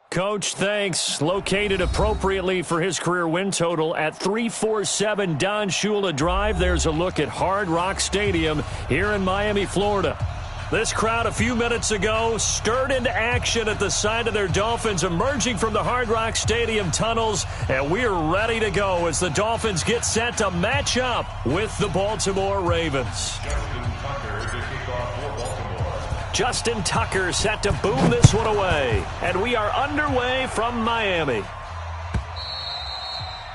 Coach, thanks. Located appropriately for his career win total at 347 Don Shula Drive. There's a look at Hard Rock Stadium here in Miami, Florida. This crowd a few minutes ago stirred into action at the side of their Dolphins emerging from the Hard Rock Stadium tunnels, and we're ready to go as the Dolphins get set to match up with the Baltimore Ravens. Justin Tucker set to boom this one away, and we are underway from Miami.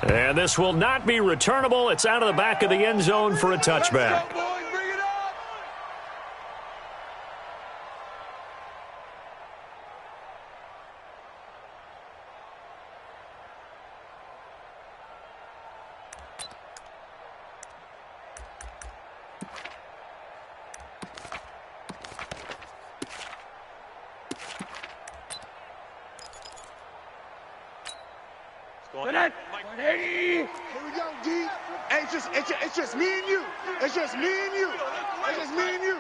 And this will not be returnable. It's out of the back of the end zone for a touchback. Here we go, D. Hey, it's just me and you. It's just me and you. It's just me and you.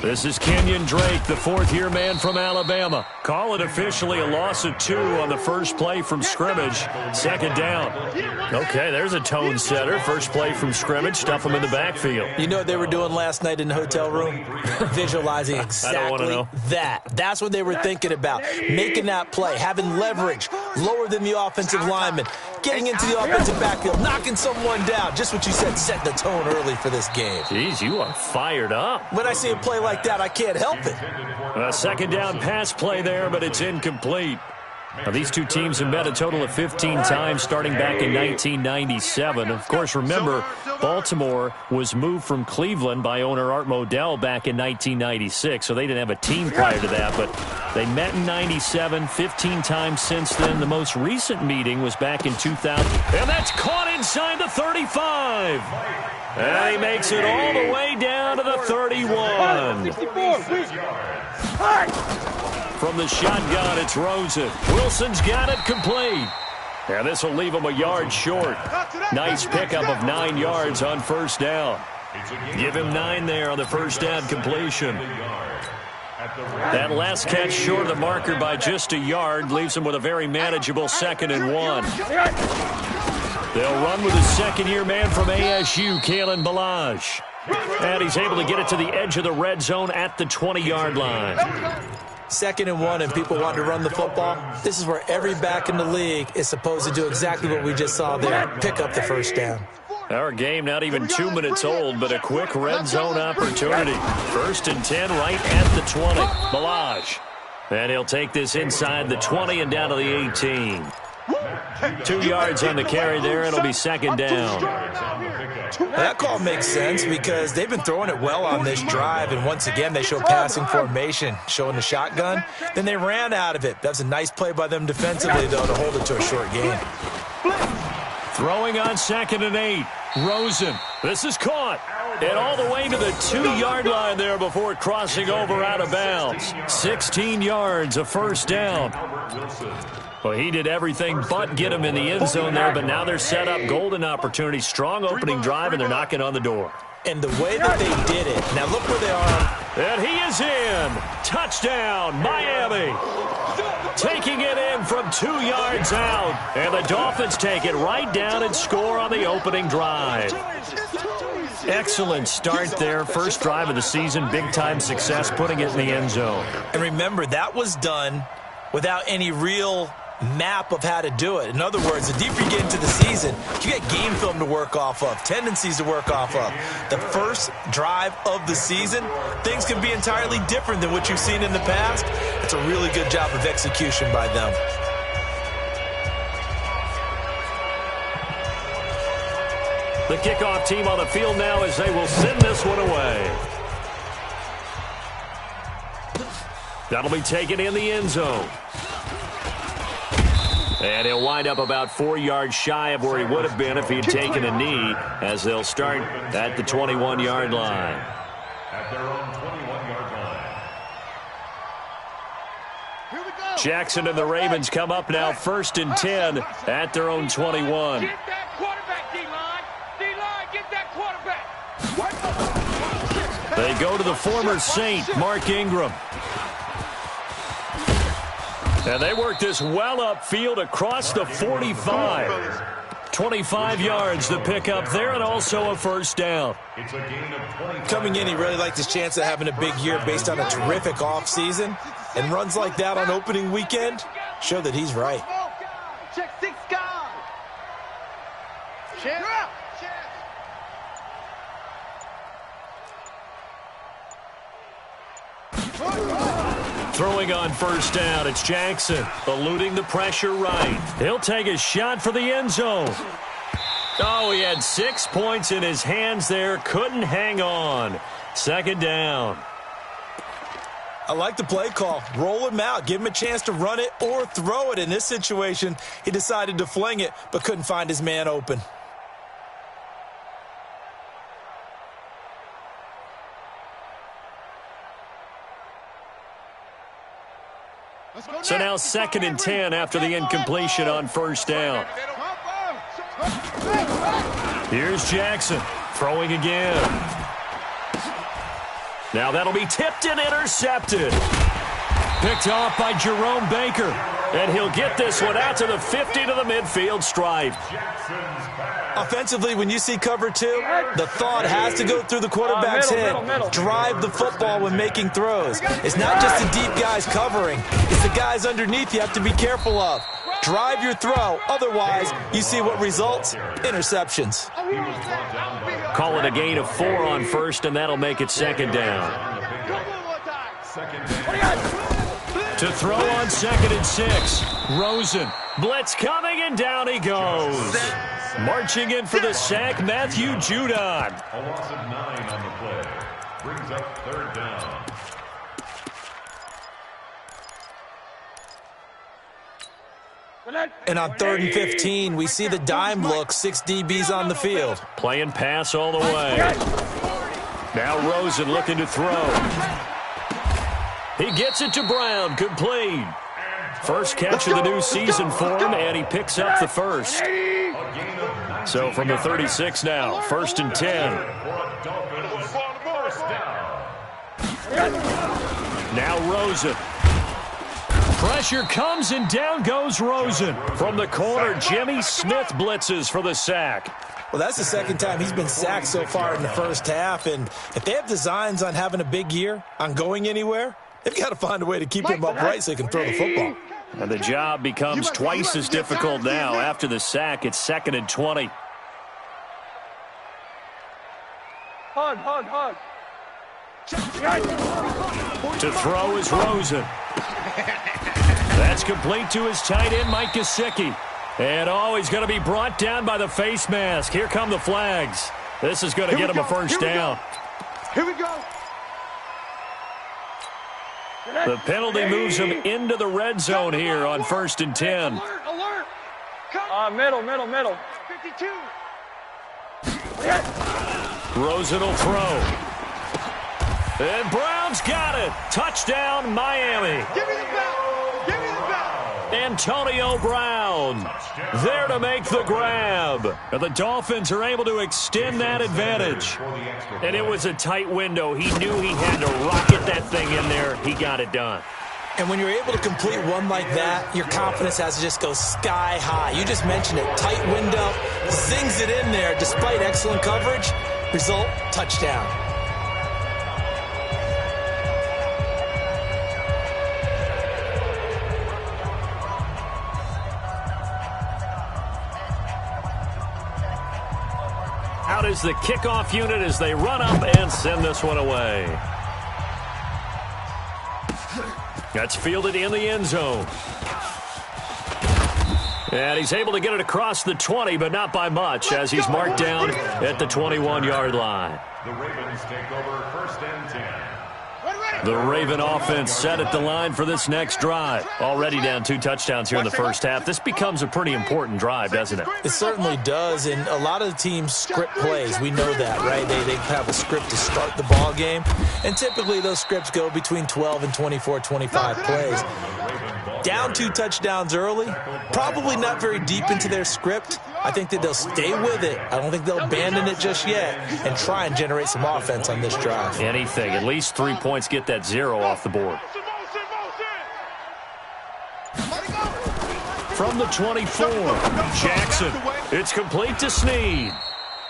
This is Kenyon Drake, the fourth-year man from Alabama. Call it officially a loss of 2 on the first play from scrimmage. Second down. Okay, there's a tone setter. First play from scrimmage, stuff him in the backfield. You know what they were doing last night in the hotel room? Visualizing exactly that. That's what they were thinking about. Making that play, having leverage, lower than the offensive lineman, getting into the offensive backfield, knocking someone down. Just what you said, set the tone early for this game. Jeez, you are fired up. When I see a play like that, I can't help it. A second down pass play there, but it's incomplete. Now, these two teams have met a total of 15 times starting back in 1997. Of course, remember, Baltimore was moved from Cleveland by owner Art Modell back in 1996, so they didn't have a team prior to that, but they met in 97, 15 times since then. The most recent meeting was back in 2000. And that's caught inside the 35. And he makes it all the way down to the 31. From the shotgun, it's Rosen. Wilson's got it complete. And this will leave him a yard short. Nice pickup of 9 yards on first down. Give him 9 there on the first down completion. That last catch short of the marker by just a yard leaves him with a very manageable 2nd and 1. They'll run with his second-year man from ASU, Kalen Ballage. And he's able to get it to the edge of the red zone at the 20-yard line. 2nd and 1 and people want to run the football. This is where every back in the league is supposed to do exactly what we just saw there. Pick up the first down. Our game not even 2 minutes old, but a quick red zone opportunity. 1st and 10 right at the 20. Ballage. And he'll take this inside the 20 and down to the 18. 2 yards on the carry there. It'll be second down. That call makes sense because they've been throwing it well on this drive, and once again they show passing formation, showing the shotgun. Then they ran out of it. That's a nice play by them defensively, though, to hold it to a short gain. Throwing on 2nd and 8. Rosen. This is caught. And all the way to the 2-yard line there before crossing over out of bounds. 16 yards, a first down. Well, he did everything but get him in the end zone there, but now they're set up golden opportunity. Strong opening drive, and they're knocking on the door. And the way that they did it, now look where they are. And he is in. Touchdown, Miami. Taking it in from 2 yards out. And the Dolphins take it right down and score on the opening drive. Excellent start there. First drive of the season. Big-time success putting it in the end zone. And remember, that was done without any real map of how to do it. In other words, the deeper you get into the season, you get game film to work off of, tendencies to work off of. The first drive of the season, things can be entirely different than what you've seen in the past. It's a really good job of execution by them. The kickoff team on the field now as they will send this one away. That'll be taken in the end zone. And he'll wind up about 4 yards shy of where he would have been if he had taken a knee, as they'll start at the 21-yard line. At their own 21-yard line. Jackson and the Ravens come up now 1st and 10 at their own 21. Get that quarterback, D-line. D-line, get They go to the former Saint, Mark Ingram. And they work this well upfield across the 45. 25 yards to pick up there, and also a first down. Coming in, he really liked his chance of having a big year based on a terrific offseason. And runs like that on opening weekend show that he's right. Check 6 guys. Check. Throwing on first down, it's Jackson, eluding the pressure right. He'll take a shot for the end zone. Oh, he had 6 points in his hands there, couldn't hang on. Second down. I like the play call. Roll him out, give him a chance to run it or throw it. In this situation, he decided to fling it, but couldn't find his man open. So now 2nd and 10 after the incompletion on first down. Here's Jackson throwing again. Now that'll be tipped and intercepted. Picked off by Jerome Baker. And he'll get this one out to the 50 to the midfield stripe. Offensively, when you see cover 2, the thought has to go through the quarterback's head. Drive the football when making throws. It's not just the deep guys covering. It's the guys underneath you have to be careful of. Drive your throw. Otherwise, you see what results? Interceptions. Call it a gain of 4 on first, and that'll make it second down. To throw on 2nd and 6. Rosen. Blitz coming, and down he goes. Marching in for the sack, Matthew Judon. A loss of 9 on the play. Brings up third down. And on 3rd and 15, we see the dime look, 6 DBs on the field. Playing pass all the way. Now Rosen looking to throw. He gets it to Brown, complete. First catch of the new season for him, and he picks up the first. So from the 36 now, 1st and 10. Now Rosen. Pressure comes, and down goes Rosen. From the corner, Jimmy Smith blitzes for the sack. Well, that's the 2nd time he's been sacked so far in the first half, and if they have designs on having a big year, on going anywhere, they've got to find a way to keep him upright so he can throw the football. And the job becomes twice as difficult now. After the sack, it's 2nd and 20. Hug. To throw is Rosen. That's complete to his tight end, Mike Gesicki. And, he's going to be brought down by the face mask. Here come the flags. This is going to get him a first down. Here we go. The penalty moves him into the red zone here on 1st and 10. Alert. Middle. 52. Rosen will throw. And Brown's got it. Touchdown, Miami. Give me the ball. Antonio Brown there to make the grab. And the Dolphins are able to extend that advantage. And it was a tight window. He knew he had to rocket that thing in there. He got it done. And when you're able to complete one like that, your confidence has to just go sky high. You just mentioned it. Tight window, zings it in there despite excellent coverage. Result, touchdown. Out is the kickoff unit as they run up and send this one away. That's fielded in the end zone. And he's able to get it across the 20, but not by much, as he's marked down at the 21-yard line. The Ravens take over 1st and 10. The Raven offense set at the line for this next drive. Already down 2 touchdowns here in the first half. This becomes a pretty important drive, doesn't it? It certainly does, and a lot of the teams script plays. We know that, right? They have a script to start the ball game, and typically those scripts go between 12 and 24, 25 plays. Down 2 touchdowns early, probably not very deep into their script. I think that they'll stay with it. I don't think they'll abandon it just yet and try and generate some offense on this drive. Anything. At least 3 points, get that 0 off the board. From the 24, Jackson. It's complete to Snead.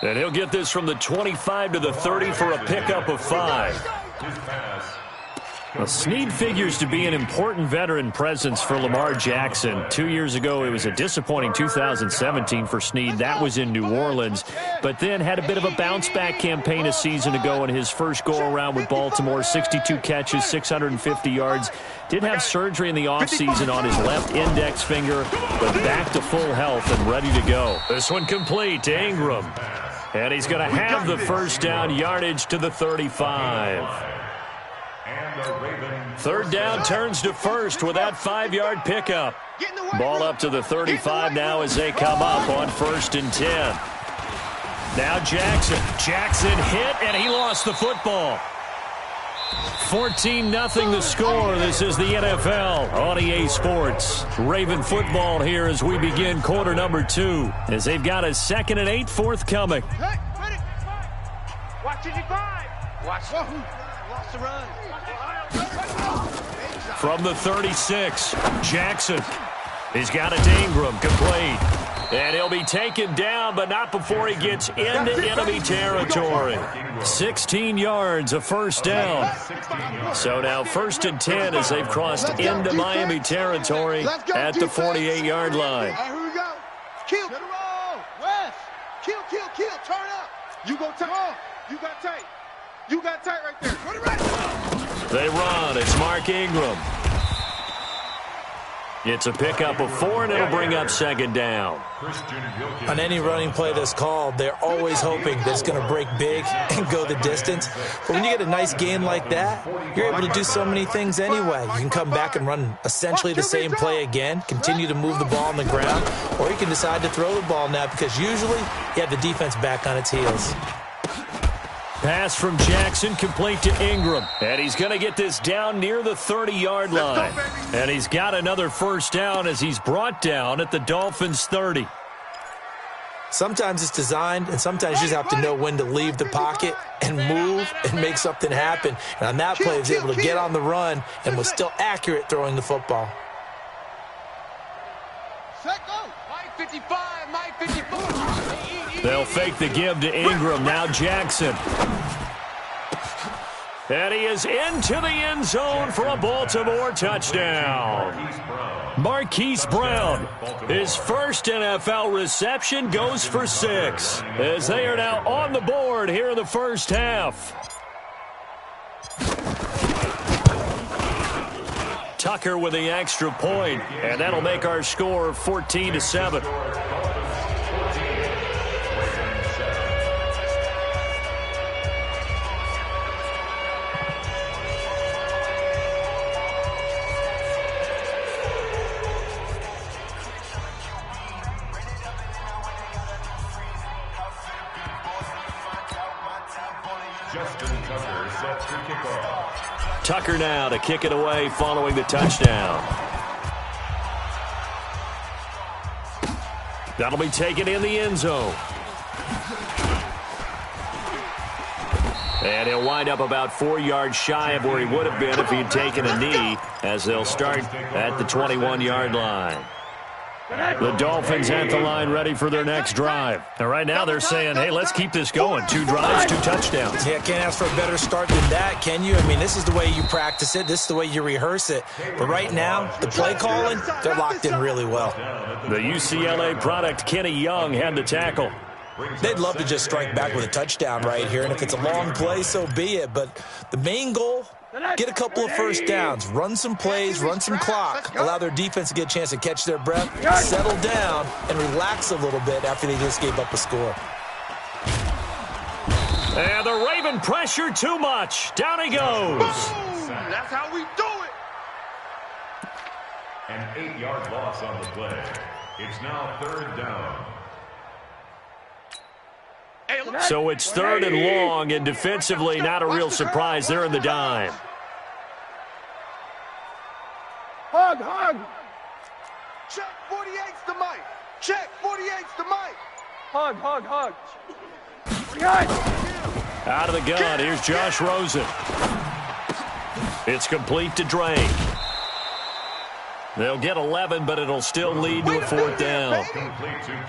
And he'll get this from the 25 to the 30 for a pickup of 5. Well, Snead figures to be an important veteran presence for Lamar Jackson. 2 years ago, it was a disappointing 2017 for Snead. That was in New Orleans, but then had a bit of a bounce-back campaign a season ago in his first go-around with Baltimore. 62 catches, 650 yards. Did have surgery in the offseason on his left index finger, but back to full health and ready to go. This one complete to Ingram. And he's going to have the first down, yardage to the 35. Third down turns to first with that 5-yard pickup. Ball up to the 35 now as they come up on 1st and 10. Now Jackson. Jackson hit, and he lost the football. 14-0 the score. This is the NFL on EA Sports. Raven football here as we begin quarter number 2, as they've got a 2nd and 8 forthcoming. Watch 55. Watch the run. From the 36, Jackson. He's got it to Ingram, complete. And he'll be taken down, but not before he gets into enemy territory. 16 yards, a first down. So now 1st and 10 as they've crossed into Miami territory at the 48-yard line. Here we go. Kill. West. Kill. Turn up. You go tight. You got tight. You got tight right there. Put it right. They run. It's Mark Ingram. It's a pickup of 4, and it'll bring up 2nd down. On any running play that's called, they're always hoping that it's going to break big and go the distance. But when you get a nice gain like that, you're able to do so many things anyway. You can come back and run essentially the same play again, continue to move the ball on the ground, or you can decide to throw the ball now because usually you have the defense back on its heels. Pass from Jackson, complete to Ingram. And he's going to get this down near the 30-yard line. And he's got another first down as he's brought down at the Dolphins' 30. Sometimes it's designed, and sometimes you just have to know when to leave the pocket and move and make something happen. And on that play, he was able to get on the run and was still accurate throwing the football. Mike 55, Mike 54. They'll fake the give to Ingram. Now Jackson. And he is into the end zone for a Baltimore touchdown. Marquise Brown, his first NFL reception, goes for 6, as they are now on the board here in the first half. Tucker with the extra point, and that'll make our score 14-7. Tucker now to kick it away following the touchdown. That'll be taken in the end zone. And he'll wind up about 4 yards shy of where he would have been if he'd taken a knee, as they'll start at the 21-yard line. The Dolphins at the line ready for their next drive. And right now they're saying, hey, let's keep this going. 2 drives, 2 touchdowns. Yeah, can't ask for a better start than that, can you? I mean, this is the way you practice it. This is the way you rehearse it. But right now, the play calling, they're locked in really well. The UCLA product, Kenny Young, had the tackle. They'd love to just strike back with a touchdown right here, and if it's a long play, so be it. But the main goal, get a couple of first downs, run some plays, run some clock, allow their defense to get a chance to catch their breath, settle down, and relax a little bit after they just gave up a score. And the Raven pressure too much. Down he goes. Boom! That's how we do it. An 8-yard loss on the play. It's now 3rd down. So it's 3rd and long, and defensively not a real surprise. They're in the dime. Hug. 48's the mic. Hug. Out of the gun, here's Josh Rosen. It's complete to Drake. They'll get 11, but it'll still lead to a fourth down.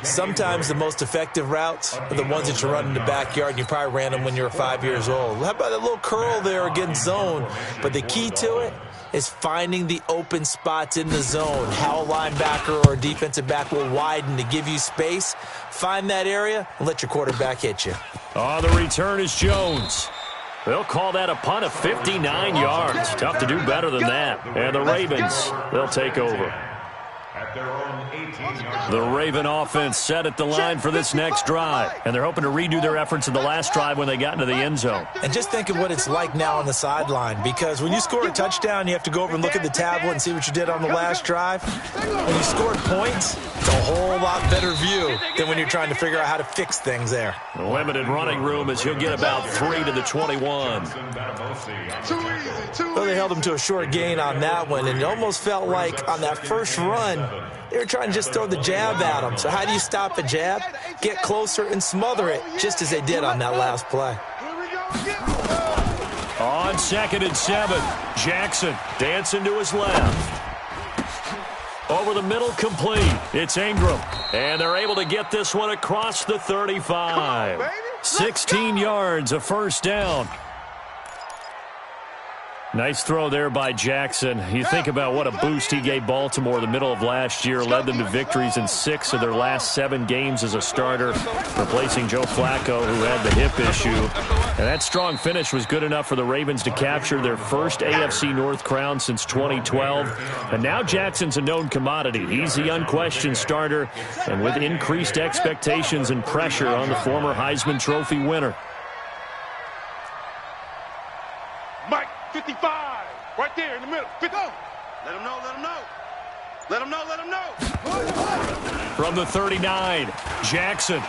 Sometimes the most effective routes are the ones that you run in the backyard, and you probably ran them when you were 5 years old. How about that little curl there against zone? But the key to it is finding the open spots in the zone. How a linebacker or a defensive back will widen to give you space. Find that area and let your quarterback hit you. On the return is Jones. They'll call that a punt of 59 yards. Tough to do better than that. And the Ravens, they'll take over. The Raven offense set at the line for this next drive. And they're hoping to redo their efforts in the last drive when they got into the end zone. And just think of what it's like now on the sideline. Because when you score a touchdown, you have to go over and look at the tablet and see what you did on the last drive. When you scored points, it's a whole lot better view than when you're trying to figure out how to fix things there. Limited running room as he'll get about 3 to the 21. Well, they held him to a short gain on that one, and it almost felt like on that first run, they were trying to just throw the jab at him. So how do you stop a jab? Get closer and smother it, just as they did on that last play. On 2nd and 7, Jackson dancing to his left. Over the middle, complete. It's Ingram. And they're able to get this one across the 35. 16 yards, a first down. Nice throw there by Jackson. You think about what a boost he gave Baltimore the middle of last year, led them to victories in 6 of their last 7 games as a starter, replacing Joe Flacco, who had the hip issue. And that strong finish was good enough for the Ravens to capture their first AFC North crown since 2012. And now Jackson's a known commodity. He's the unquestioned starter, and with increased expectations and pressure on the former Heisman Trophy winner. Mike, 55, right there in the middle. 50. Let him know. From the 39, Jackson.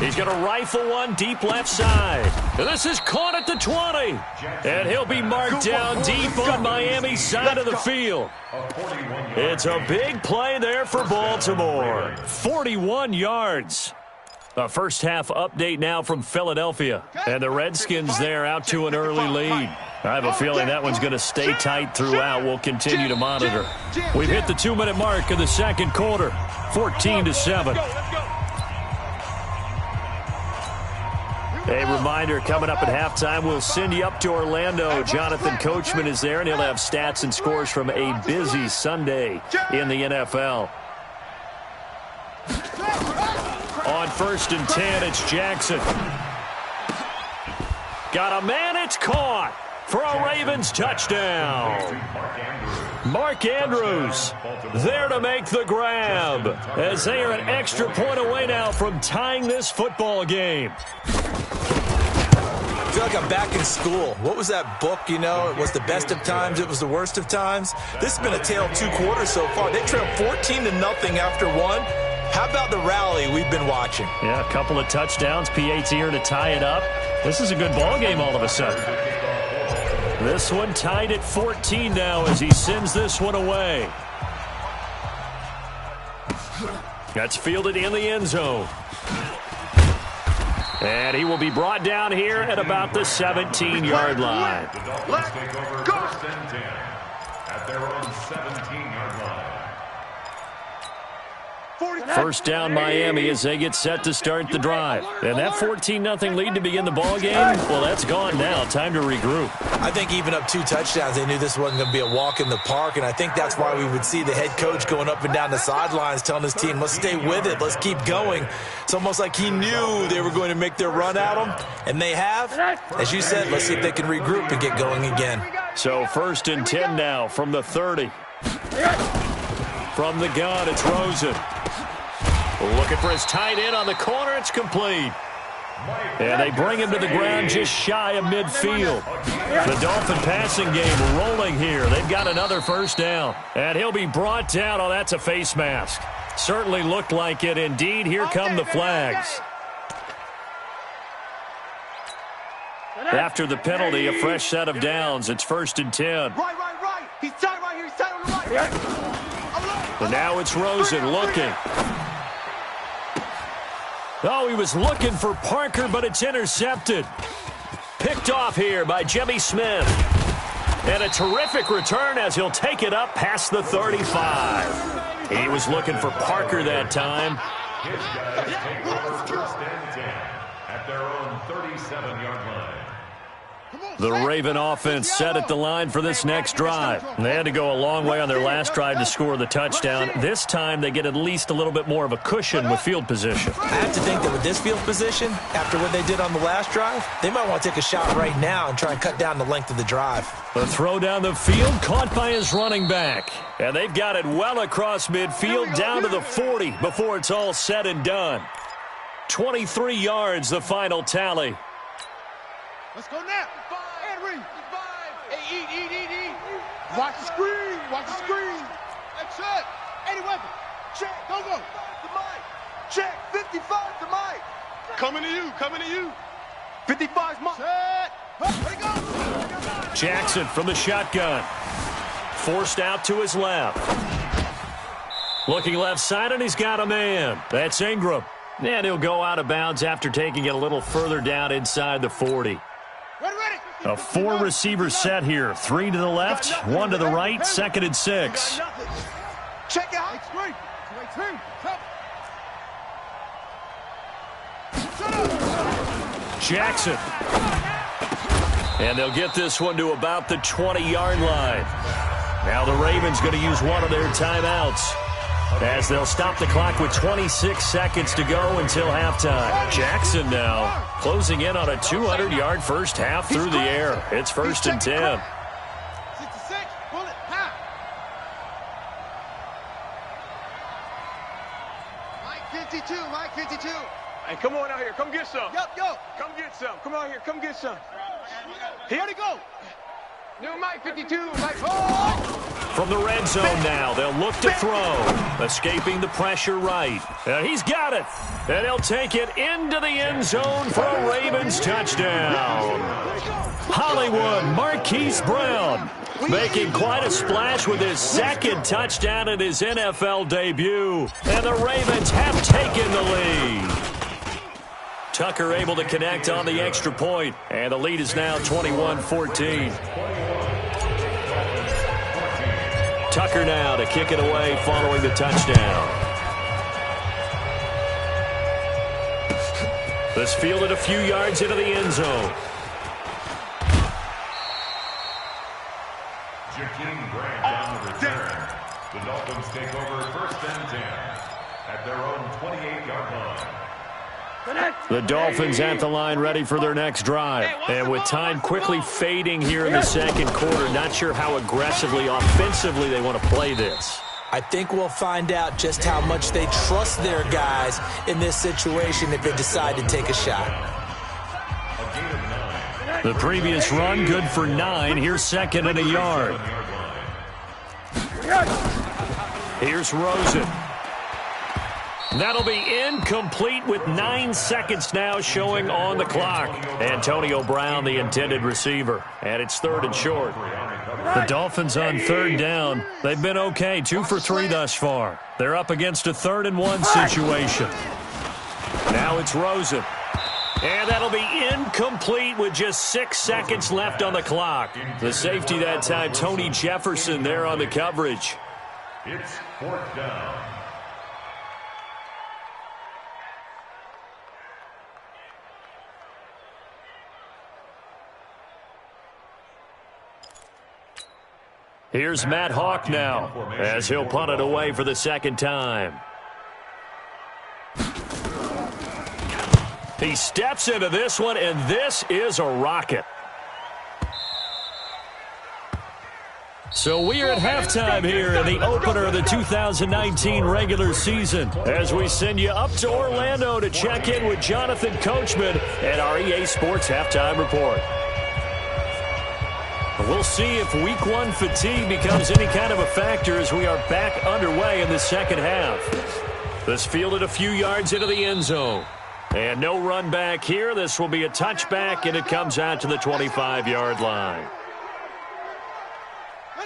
He's going to rifle one deep left side. And this is caught at the 20. And he'll be marked down deep on Miami's side of the field. It's a big play there for Baltimore. 41 yards. A first half update now from Philadelphia. And the Redskins there out to an early lead. I have a feeling that one's going to stay tight throughout. We'll continue to monitor. We've hit the 2-minute mark of the second quarter. 14-7. A reminder, coming up at halftime, we'll send you up to Orlando. Jonathan Coachman is there, and he'll have stats and scores from a busy Sunday in the NFL. On 1st and 10, it's Jackson. Got a man, it's caught for a Ravens touchdown. Mark Andrews there to make the grab as they are an extra point away now from tying this football game. I feel like I'm back in school. What was that book, you know? It was the best of times, it was the worst of times. This has been a tale of 2 quarters so far. They trailed 14-0 after 1. How about the rally we've been watching? Yeah, a couple of touchdowns. P8's here to tie it up. This is a good ball game all of a sudden. This one tied at 14 now as he sends this one away. That's fielded in the end zone. And he will be brought down here at about the 17-yard line. At their own 17-yard line. First down Miami as they get set to start the drive. And that 14-0 lead to begin the ball game, well, that's gone now. Time to regroup. I think even up 2 touchdowns, they knew this wasn't going to be a walk in the park, and I think that's why we would see the head coach going up and down the sidelines telling his team, let's stay with it, let's keep going. It's almost like he knew they were going to make their run at him, and they have. As you said, let's see if they can regroup and get going again. So 1st and 10 now from the 30. From the gun, it's Rosen. Looking for his tight end on the corner. It's complete. And they bring him to the ground just shy of midfield. The Dolphin passing game rolling here. They've got another first down. And he'll be brought down. Oh, that's a face mask. Certainly looked like it. Indeed, here come the flags. After the penalty, a fresh set of downs. It's 1st and 10. Right. He's tight right here. He's tight on the right. The Now it's Rosen looking. Oh, he was looking for Parker, but it's intercepted. Picked off here by Jimmy Smith. And a terrific return as he'll take it up past the 35. He was looking for Parker that time. His guys take over first and 10 at their own 37-yard line. The Raven offense set at the line for this next drive. They had to go a long way on their last drive to score the touchdown. This time they get at least a little bit more of a cushion with field position. I have to think that with this field position, after what they did on the last drive, they might want to take a shot right now and try and cut down the length of the drive. The throw down the field caught by his running back. And they've got it well across midfield down to the 40 before it's all said and done. 23 yards, the final tally. Let's go now. Hey, eat. Watch the screen. That's it. Any weapon. Check. Go. The mic. Check. 55 to Mike. Coming to you. 55's Mike. Set. There you go. Jackson from the shotgun. Forced out to his left. Looking left side, and he's got a man. That's Ingram. And he'll go out of bounds after taking it a little further down inside the 40. Ready. A 4-receiver set here. 3 to the left, 1 to the right, 2nd and 6. Check out. Jackson. And they'll get this one to about the 20-yard line. Now the Ravens going to use one of their timeouts as they'll stop the clock with 26 seconds to go until halftime. Jackson now closing in on a 200-yard first half through the air. It's 1st and 10. 66, pull it, half. Mike 52. Hey, come on out here. Come get some. Yo. Come get some. Come out here. Come get some. Here to go. New Mike 52. Mike. From the red zone now, they'll look to throw. Escaping the pressure right. And he's got it. And he'll take it into the end zone for a Ravens touchdown. Hollywood Marquise Brown making quite a splash with his 2nd touchdown in his NFL debut. And the Ravens have taken the lead. Tucker able to connect on the extra point. And the lead is now 21-14. Tucker now to kick it away following the touchdown. This fielded a few yards into the end zone. Jakeem Grant on the return. The Dolphins take over 1st and 10 at their own 28-yard line. The Dolphins at the line ready for their next drive. And with time quickly fading here in the 2nd quarter, not sure how aggressively, offensively they want to play this. I think we'll find out just how much they trust their guys in this situation if they decide to take a shot. The previous run good for 9. Here's 2nd and a yard. Here's Rosen. That'll be incomplete with 9 seconds now showing on the clock. Antonio Brown, the intended receiver. And it's 3rd and short. The Dolphins on 3rd down. They've been okay, 2 for 3 thus far. They're up against a 3rd and 1 situation. Now it's Rosen. And that'll be incomplete with just 6 seconds left on the clock. The safety that time, Tony Jefferson there on the coverage. It's 4th down. Here's Matt Hawk now as he'll punt it away for the 2nd time. He steps into this one, and this is a rocket. So we are at halftime here in the opener of the 2019 regular season as we send you up to Orlando to check in with Jonathan Coachman at our EA Sports Halftime Report. We'll see if Week 1 fatigue becomes any kind of a factor as we are back underway in the 2nd half. This fielded a few yards into the end zone. And no run back here. This will be a touchback, and it comes out to the 25-yard line.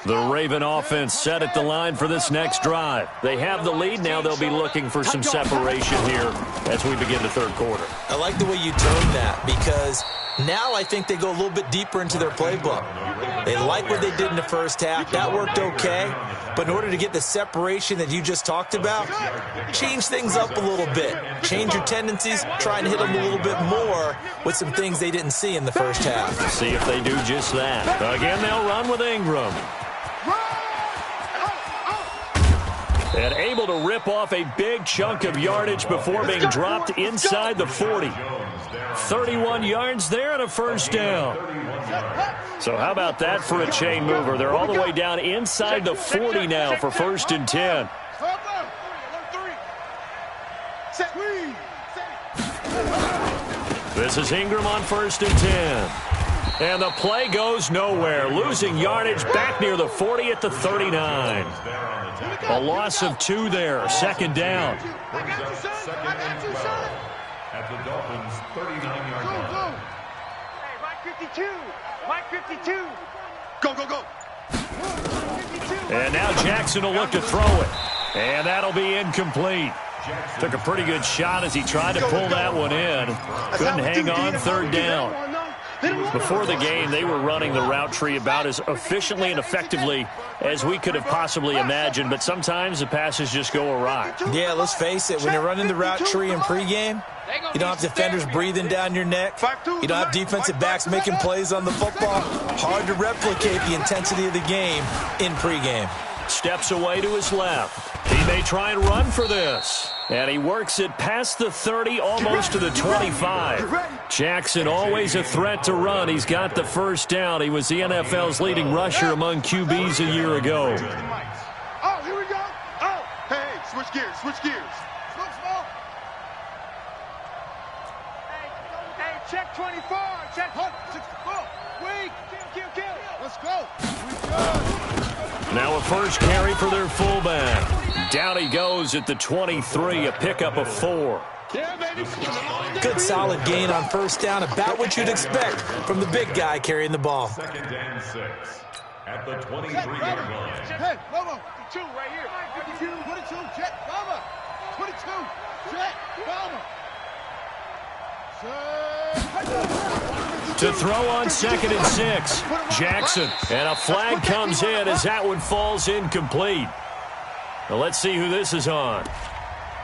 The Raven offense set at the line for this next drive. They have the lead. Now they'll be looking for some separation here as we begin the third quarter. I like the way you termed that, because now I think they go a little bit deeper into their playbook. They like what they did in the first half. That worked okay. But in order to get the separation that you just talked about, change things up a little bit. Change your tendencies. Try and hit them a little bit more with some things they didn't see in the first half. See if they do just that. Again, they'll run with Ingram. And able to rip off a big chunk of yardage before being dropped inside the 40. 31 yards there and a first down. So how about that for a chain mover? They're all the way down inside the 40 now for 1st and 10. This is Ingram on 1st and 10. And the play goes nowhere. Losing yardage back near the 40 at the 39. A loss of 2 there. 2nd down. At the Dolphins' 39-yard line. Hey, Mike 52. Mike 52. Go, go, go. And now Jackson will look to throw it. And that'll be incomplete. Took a pretty good shot as he tried to pull that one in. Couldn't hang on 3rd down. Before the game, they were running the route tree about as efficiently and effectively as we could have possibly imagined, but sometimes the passes just go awry. Yeah, let's face it. When you're running the route tree in pregame, you don't have defenders breathing down your neck. You don't have defensive backs making plays on the football. Hard to replicate the intensity of the game in pregame. Steps away to his left. He may try and run for this. And he works it past the 30, almost to the 25. Jackson always a threat to run. He's got the first down. He was the NFL's leading rusher among QBs a year ago. Oh, here we go. Oh, hey, switch gears, switch gears. Slow, slow. Hey, check 24. Check 64. Wait. Kill. Let's go. Now a first carry for their fullback. Down he goes at the 23, a pickup of 4. Good solid gain on first down, about what you'd expect from the big guy carrying the ball. 2nd and 6 at the 23-yard line. Hey, Mama. 52 right here. 22, jet, Mama. 22, jet, Mama. To throw on 2nd and 6. Jackson. And a flag comes in as that one falls incomplete. Well, let's see who this is on.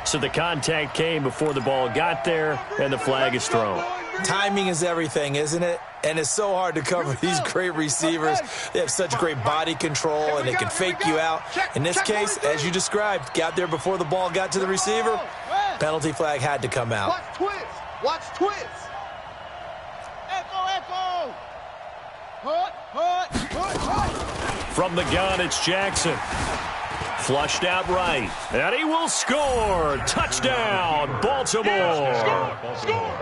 So the contact came before the ball got there, and the flag is thrown. Timing is everything, isn't it? And it's so hard to cover these great receivers. They have such great body control, and they can fake you out. In this case, as you described, got there before the ball got to the receiver. Penalty flag had to come out. Watch twist. Watch twist. Echo. From the gun, it's Jackson. Flushed out right. And he will score. Touchdown, Baltimore.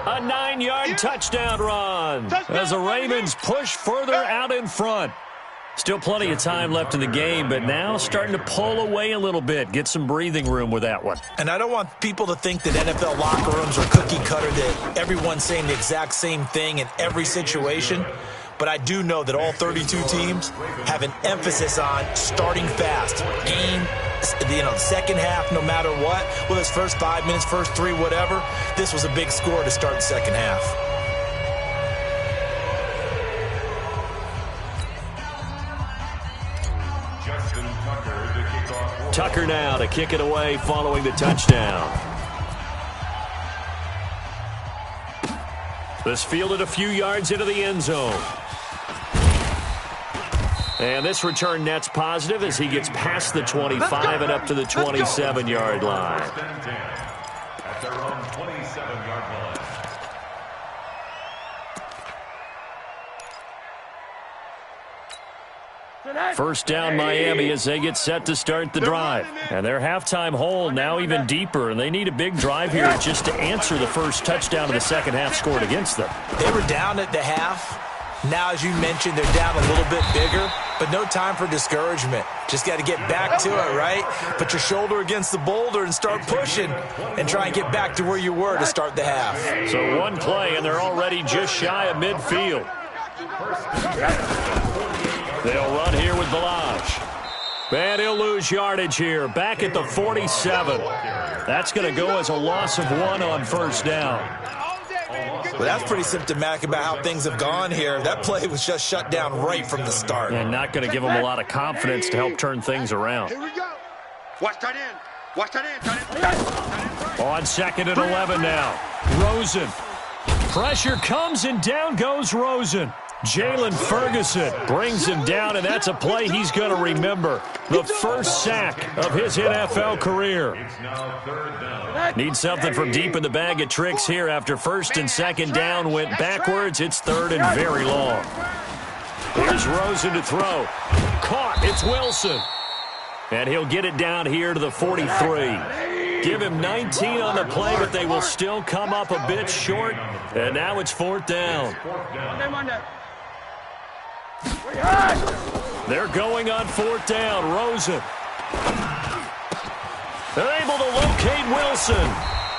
A 9-yard touchdown run as the Ravens push further out in front. Still plenty of time left in the game, but now starting to pull away a little bit. Get some breathing room with that one. And I don't want people to think that NFL locker rooms are cookie cutter, that everyone's saying the exact same thing in every situation. But I do know that all 32 teams have an emphasis on starting fast. Game, the second half, no matter what. Whether it's first 5 minutes, first 3, whatever. This was a big score to start the second half. Tucker now to kick it away following the touchdown. This fielded a few yards into the end zone. And this return net's positive as he gets past the 25 and up to the 27-yard line. At their own 27-yard line. First down Miami as they get set to start the drive. And their halftime hole now even deeper, and they need a big drive here just to answer the first touchdown of the second half scored against them. They were down at the half. Now, as you mentioned, they're down a little bit bigger, but no time for discouragement. Just got to get back to it, right? Put your shoulder against the boulder and start pushing and try and get back to where you were to start the half. So one play, and they're already just shy of midfield. They'll run here with Balaj. And he'll lose yardage here. Back at the 47. That's going to go as a loss of 1 on first down. Well, that's pretty symptomatic about how things have gone here. That play was just shut down right from the start. And not going to give them a lot of confidence to help turn things around. Here we go. Watch tight end. Watch tight end. Tight end. On 2nd and 11 now. Rosen. Pressure comes and down goes Rosen. Jalen Ferguson brings him down, and that's a play he's going to remember. The first sack of his NFL career. Need something from deep in the bag of tricks here after 1st and 2nd down went backwards. It's 3rd and very long. Here's Rosen to throw. Caught. It's Wilson. And he'll get it down here to the 43. Give him 19 on the play, but they will still come up a bit short. And now it's 4th down. They're going on 4th down. Rosen. They're able to locate Wilson.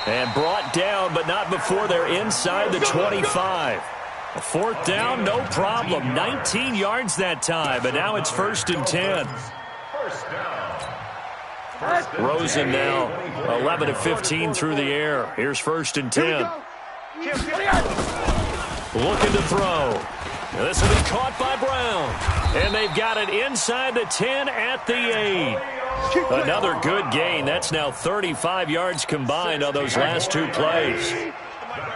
And brought down, but not before they're inside the 25. A 4th down, no problem. 19 yards that time, but now it's 1st and 10. Rosen now 11 of 15 through the air. Here's 1st and 10. Looking to throw. Now this will be caught by Brown. And they've got it inside the 10 at the 8. Another good gain. That's now 35 yards combined on those last 2 plays.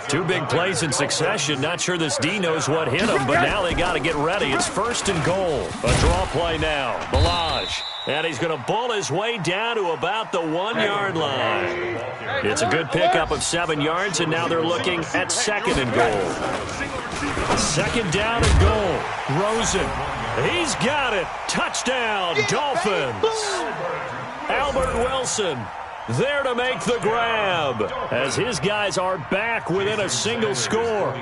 2 big plays in succession. Not sure this D knows what hit him, but now they got to get ready. It's 1st and goal. A draw play now. Balaj. And he's going to bull his way down to about the 1-yard line. It's a good pickup of 7 yards, and now they're looking at 2nd and goal. 2nd down and goal. Rosen. He's got it. Touchdown, Dolphins. Albert Wilson there to make the grab as his guys are back within a single score.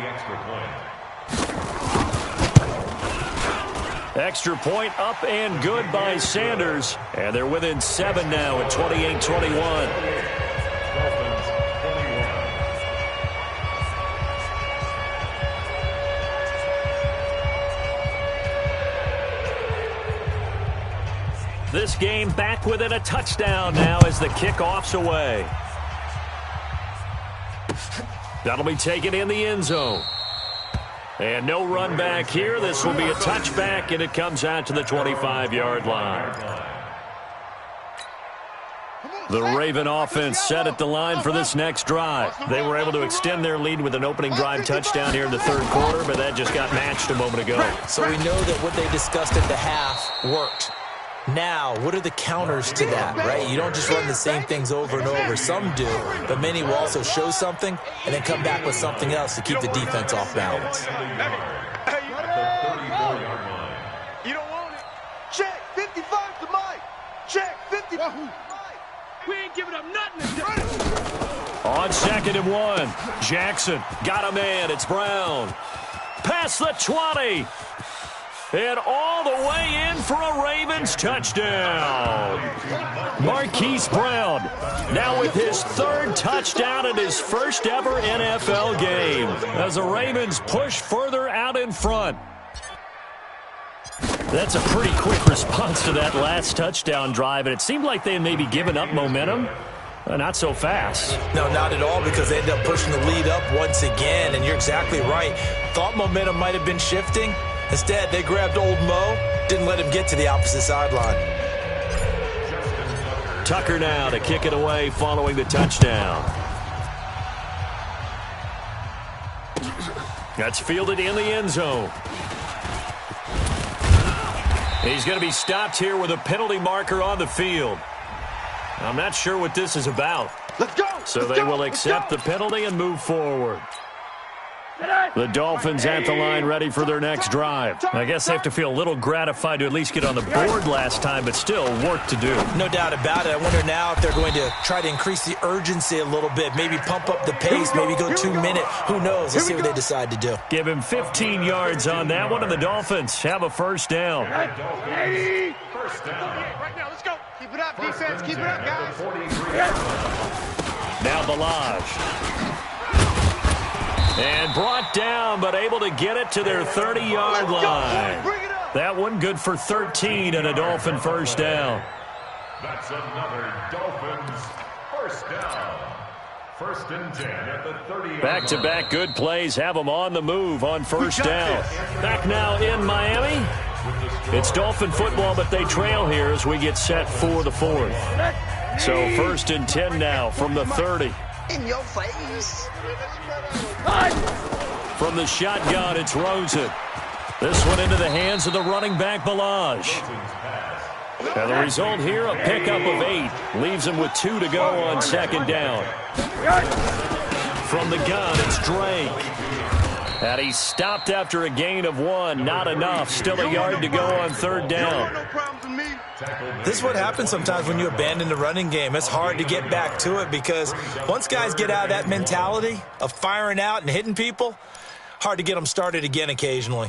Extra point up and good by Sanders. And they're within 7 now at 28-21. This game back within a touchdown now as the kickoff's away. That'll be taken in the end zone. And no run back here. This will be a touchback, and it comes out to the 25-yard line. The Raven offense set at the line for this next drive. They were able to extend their lead with an opening drive touchdown here in the 3rd quarter, but that just got matched a moment ago. So we know that what they discussed at the half worked. Now, what are the counters to that, right? You don't just run the same things over and over. Some do, but many will also show something and then come back with something else to keep the defense off balance. You don't want it. Check 55 to Mike. Check 55 to Mike. We ain't giving up nothing today. On 2nd and 1, Jackson got a man. It's Brown. Past the 20. And all the way in for a Ravens touchdown. Marquise Brown now with his 3rd touchdown in his first ever NFL game as the Ravens push further out in front. That's a pretty quick response to that last touchdown drive, and it seemed like they had maybe given up momentum. Not so fast. No, not at all, because they ended up pushing the lead up once again, and you're exactly right. Thought momentum might have been shifting. Instead, they grabbed old Mo, didn't let him get to the opposite sideline. Tucker now to kick it away following the touchdown. That's fielded in the end zone. He's going to be stopped here with a penalty marker on the field. I'm not sure what this is about. Let's go. So they will accept the penalty and move forward. The Dolphins at the line ready for their next drive. I guess they have to feel a little gratified to at least get on the board last time, but still work to do. No doubt about it. I wonder now if they're going to try to increase the urgency a little bit, maybe pump up the pace, maybe go 2 minute. Who knows? Let's see what they decide to do. Give him 15 yards on that one, and the Dolphins have a 1st down. First down. Right now, let's go. Keep it up, defense. Keep it up, guys. Now Balaj. And brought down, but able to get it to their 30-yard line. That one good for 13 and a Dolphin first down. That's another Dolphins first down. First and 10 at the 30-yard line. Back-to-back good plays have them on the move on first down. Back now in Miami. It's Dolphin football, but they trail here as we get set for the fourth. So first and 10 now from the 30. In your face. From the shotgun, it's Rosen. This one into the hands of the running back, Balaj. And the result here, a pickup of 8. Leaves him with 2 to go on second down. From the gun, it's Drake. And he stopped after a gain of 1. Not enough. Still a yard to go on third down. This is what happens sometimes when you abandon the running game. It's hard to get back to it because once guys get out of that mentality of firing out and hitting people, hard to get them started again occasionally.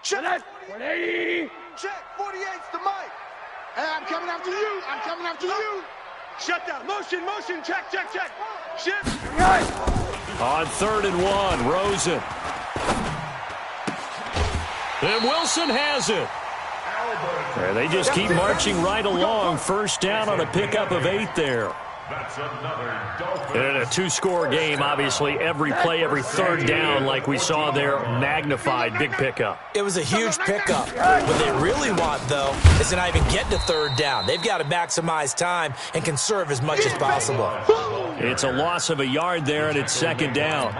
Check 180. Check 48's the mic. Hey, I'm coming after you. I'm coming after you. Shut down. Motion. Check. Shift. On 3rd and 1, Rosen. And Wilson has it. And they just keep marching right along. First down on a pickup of 8 there. That's another Dolphins. In a 2-score game, obviously, every play, every third down, like we saw there, magnified, big pickup. It was a huge pickup. What they really want, though, is to not even get to third down. They've got to maximize time and conserve as much as possible. It's a loss of a yard there, and it's second down.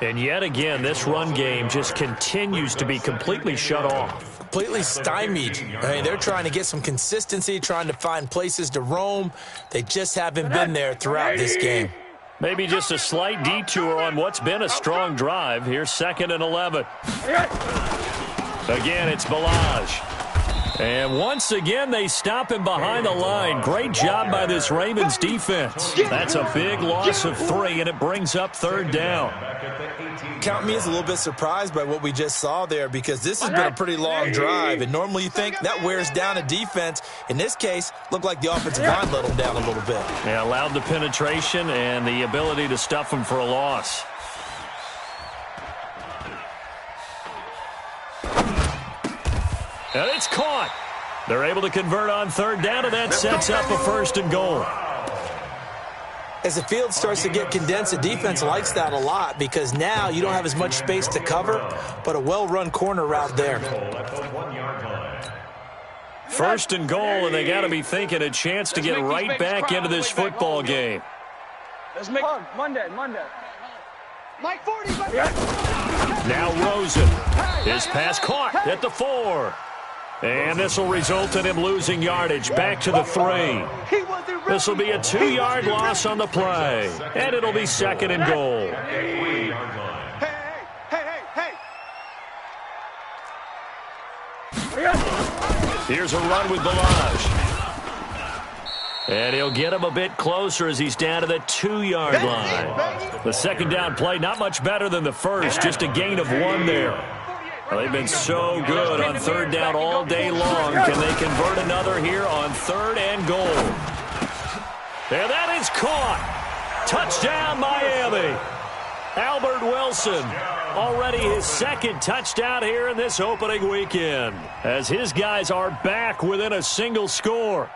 And yet again, this run game just continues to be completely shut off. Completely stymied. I mean, they're trying to get some consistency, trying to find places to roam. They just haven't been there throughout this game. Maybe just a slight detour on what's been a strong drive. Here's 2nd and 11. Again, it's Balaj. And once again, they stop him behind the line. Great job by this Ravens defense. That's a big loss of 3, and it brings up third down. Count me as a little bit surprised by what we just saw there because this has been a pretty long drive, and normally you think that wears down a defense. In this case, looked like the offensive line let them down a little bit. Yeah, allowed the penetration and the ability to stuff them for a loss. And it's caught. They're able to convert on third down, and that sets up a 1st and goal. As the field starts to get condensed, the defense likes that a lot because now you don't have as much space to cover, but a well-run corner route there. 1st and goal, and they got to be thinking a chance to get right back into this football game. Let's make Monday. Mike 40. Now Rosen. His pass caught at the 4. And this will result in him losing yardage back to the 3. This will be a 2-yard loss on the play. And it'll be 2nd and goal. Hey. Here's a run with Balaj. And he'll get him a bit closer as he's down to the 2-yard line. The second down play, not much better than the first, just a gain of 1 there. Well, they've been so good on third down all day long. Can they convert another here on 3rd and goal? And that is caught. Touchdown, Miami. Albert Wilson, already his 2nd touchdown here in this opening weekend, as his guys are back within a single score.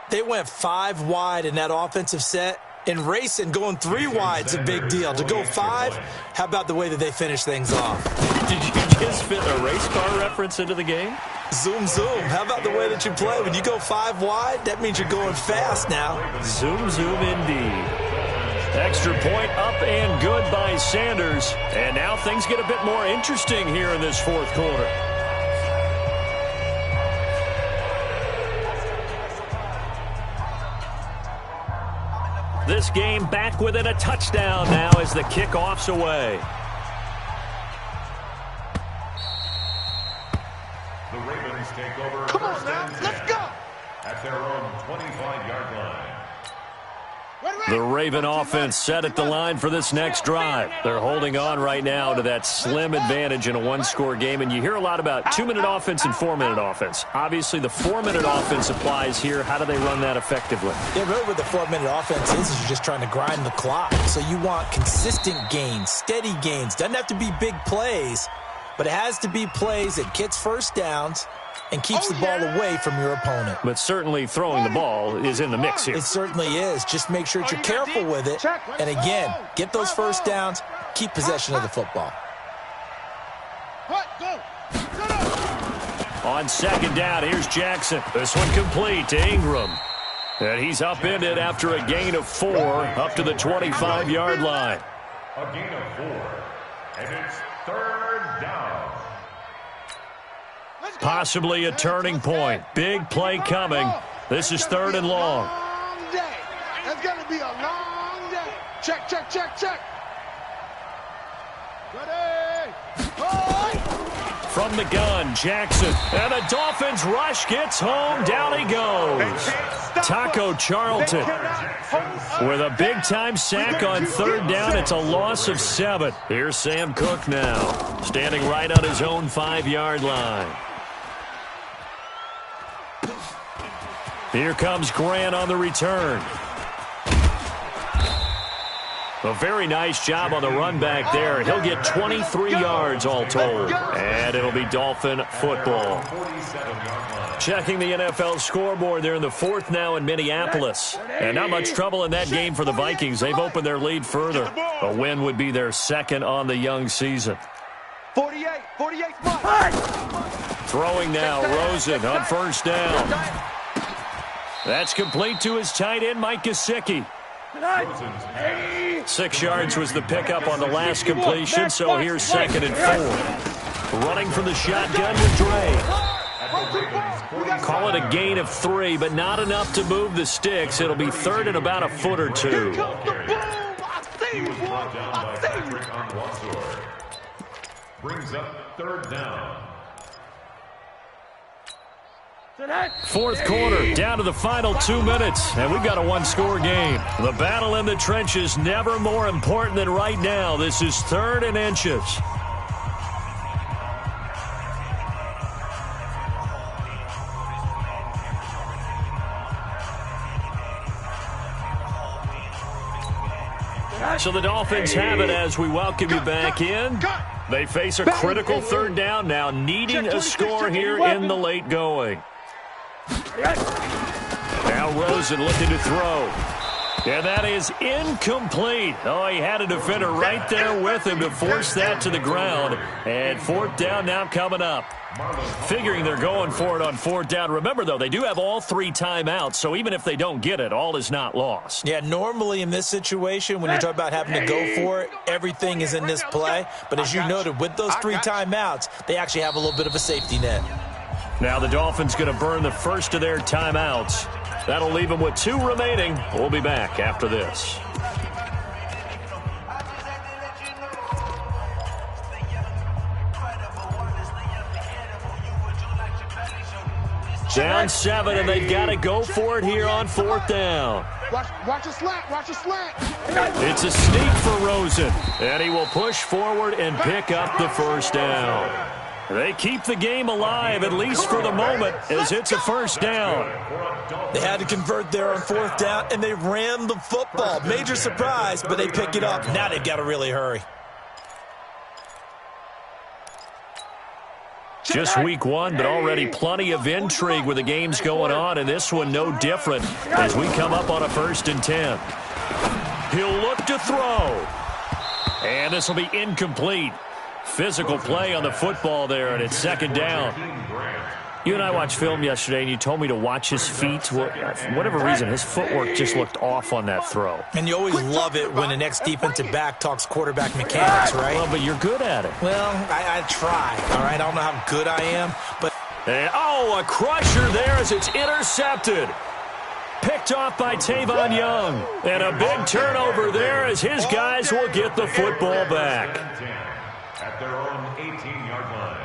They went 5 wide in that offensive set. And racing, going 3 wide is a big deal. To go 5, how about the way that they finish things off? Did you just fit a race car reference into the game? Zoom, zoom. How about the way that you play? When you go 5 wide, that means you're going fast now. Zoom, zoom indeed. Extra point up and good by Sanders. And now things get a bit more interesting here in this 4th quarter. This game back within a touchdown now as the kickoff's away. The Ravens take over. Come on now, let's go. At their own 25-yard line. The Raven offense set at the line for this next drive. They're holding on right now to that slim advantage in a 1-score game, and you hear a lot about 2-minute offense and 4-minute offense. Obviously, the 4-minute offense applies here. How do they run that effectively? Yeah, really what the 4-minute offense is you're just trying to grind the clock. So you want consistent gains, steady gains. Doesn't have to be big plays, but it has to be plays that gets first downs and keeps the ball away from your opponent. But certainly throwing the ball is in the mix here. It certainly is. Just make sure that you're careful with it. And again, get those first downs, keep possession of the football. On second down, here's Jackson. This one complete to Ingram. And he's upended after a gain of 4 up to the 25-yard line. A gain of 4. And it's third down. Possibly a turning point. Big play coming. This is third and long. That's going to be a long day. Check, check, check, check. Ready. From the gun, Jackson. And the Dolphins rush gets home. Down he goes. Taco Charlton with a big-time sack on third down. It's a loss of 7. Here's Sam Cook now, standing right on his own 5-yard line. Here comes Grant on the return. A very nice job on the run back there. He'll get 23 yards all told. And it'll be Dolphin football. Checking the NFL scoreboard. They're in the 4th now in Minneapolis. And not much trouble in that game for the Vikings. They've opened their lead further. A win would be their 2nd on the young season. 48 Throwing now, Rosen on first down. That's complete to his tight end, Mike Gesicki. 6 yards was the pickup on the last completion, so here's 2nd and 4. Running from the shotgun with Dre. Call it a gain of 3, but not enough to move the sticks. It'll be third and about a foot or 2. He was brought down by Patrick Onwuasor. Brings up third down. 4th quarter, down to the final 2 minutes, and we've got a 1-score game. The battle in the trenches never more important than right now. This is 3rd and inches. So the Dolphins have it as we welcome you back in. They face a critical third down now, needing a score here in the late going. Now Rosen looking to throw. And that is incomplete. Oh, he had a defender right there with him to force that to the ground. And 4th down now coming up. Figuring they're going for it on 4th down. Remember, though, they do have all 3 timeouts, so even if they don't get it, all is not lost. Yeah, normally in this situation, when you talk about having to go for it, everything is in this play. But as you noted, with those 3 timeouts, they actually have a little bit of a safety net. Now the Dolphins going to burn the first of their timeouts. That'll leave them with 2 remaining. We'll be back after this. Down 7, and they've got to go for it here on 4th down. Watch a slant, watch a slant. It's a sneak for Rosen, and he will push forward and pick up the first down. They keep the game alive, at least for the moment, as it's a first down. They had to convert there on 4th down, and they ran the football. Major surprise, but they pick it up. Now they've got to really hurry. Just week 1, but already plenty of intrigue with the games going on, and this one no different as we come up on a 1st and 10. He'll look to throw. And this will be incomplete. Physical play on the football there, and it's 2nd down. You and I watched film yesterday, and you told me to watch his feet. For whatever reason, his footwork just looked off on that throw. And you always love it when the next defensive back talks quarterback mechanics, right? Well, but you're good at it. Well, I try, all right? I don't know how good I am, but... And, oh, a crusher there as it's intercepted. Picked off by Tavon Young. And a big turnover there as his guys will get the football back. At their own 18-yard line.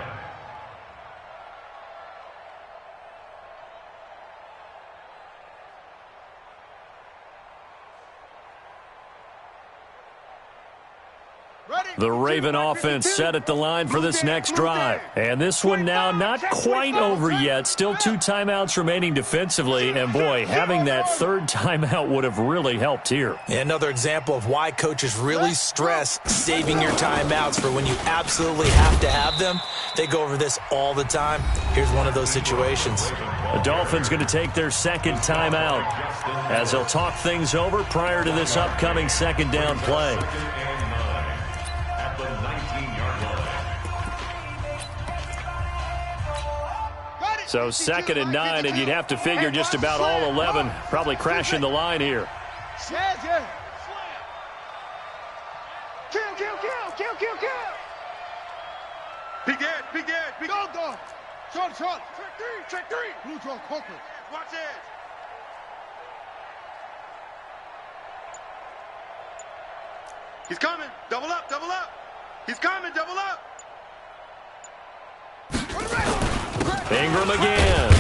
The Raven offense set at the line for this next drive. And this one now not quite over yet. Still 2 timeouts remaining defensively. And, boy, having that third timeout would have really helped here. Another example of why coaches really stress saving your timeouts for when you absolutely have to have them. They go over this all the time. Here's one of those situations. The Dolphins going to take their second timeout as they'll talk things over prior to this upcoming second down play. So 2nd and 9, and you'd have to figure just about all 11 probably crashing the line here. Big Ed. Go. Short. Check three. Blue draw, corporate. Watch it. He's coming. Double up. He's coming. Double up. Ingram again.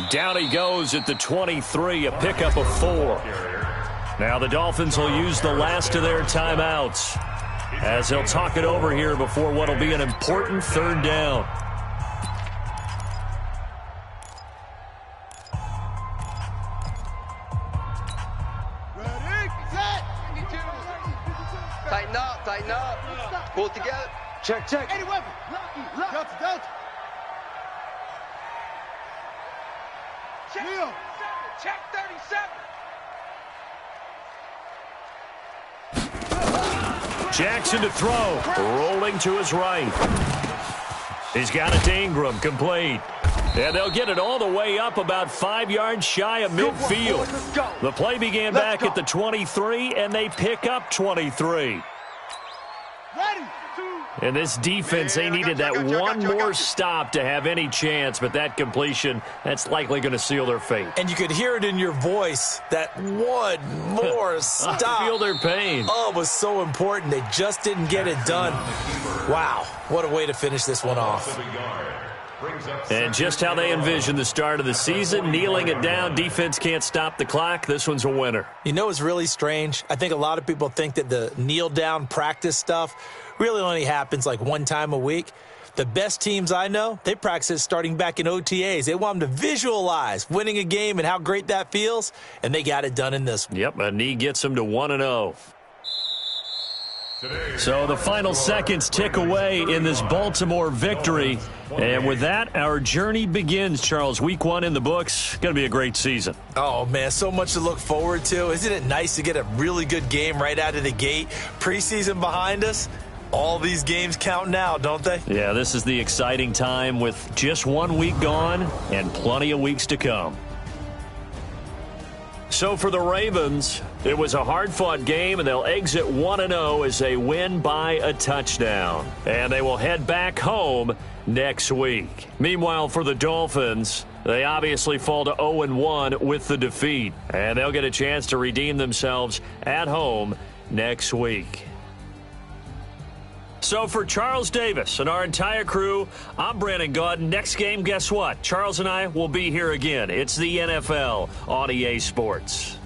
Down he goes at the 23, a pickup of 4. Now the Dolphins will use the last of their timeouts as they'll talk it over here before what will be an important third down. Ready, set. Tighten up. Pull it together. Check. Any weapon. Delta. Check 37. Jackson to throw, rolling to his right. He's got it to Ingram, complete. And they'll get it all the way up about 5 yards shy of midfield. The play began back at the 23, and they pick up 23. Ready. And this defense, they needed that one more stop to have any chance, but that completion, that's likely going to seal their fate. And you could hear it in your voice, that one more stop. I feel their pain. Oh, it was so important. They just didn't get it done. Wow, what a way to finish this one off. And just how they envisioned the start of the season, kneeling it down, defense can't stop the clock. This one's a winner. You know what's really strange? I think a lot of people think that the kneel-down practice stuff really only happens like one time a week. The best teams I know, they practice it starting back in OTAs. They want them to visualize winning a game and how great that feels, and they got it done in this one. Yep, a knee gets them to 1-0. So the final seconds tick away in this Baltimore victory. And with that, our journey begins, Charles. Week 1 in the books. Going to be a great season. Oh, man, so much to look forward to. Isn't it nice to get a really good game right out of the gate? Preseason behind us. All these games count now, don't they? Yeah, this is the exciting time with just 1 week gone and plenty of weeks to come. So for the Ravens, it was a hard-fought game, and they'll exit 1-0 as they win by a touchdown. And they will head back home next week. Meanwhile, for the Dolphins, they obviously fall to 0-1 with the defeat. And they'll get a chance to redeem themselves at home next week. So for Charles Davis and our entire crew, I'm Brandon Gaudin. Next game, guess what? Charles and I will be here again. It's the NFL on EA Sports.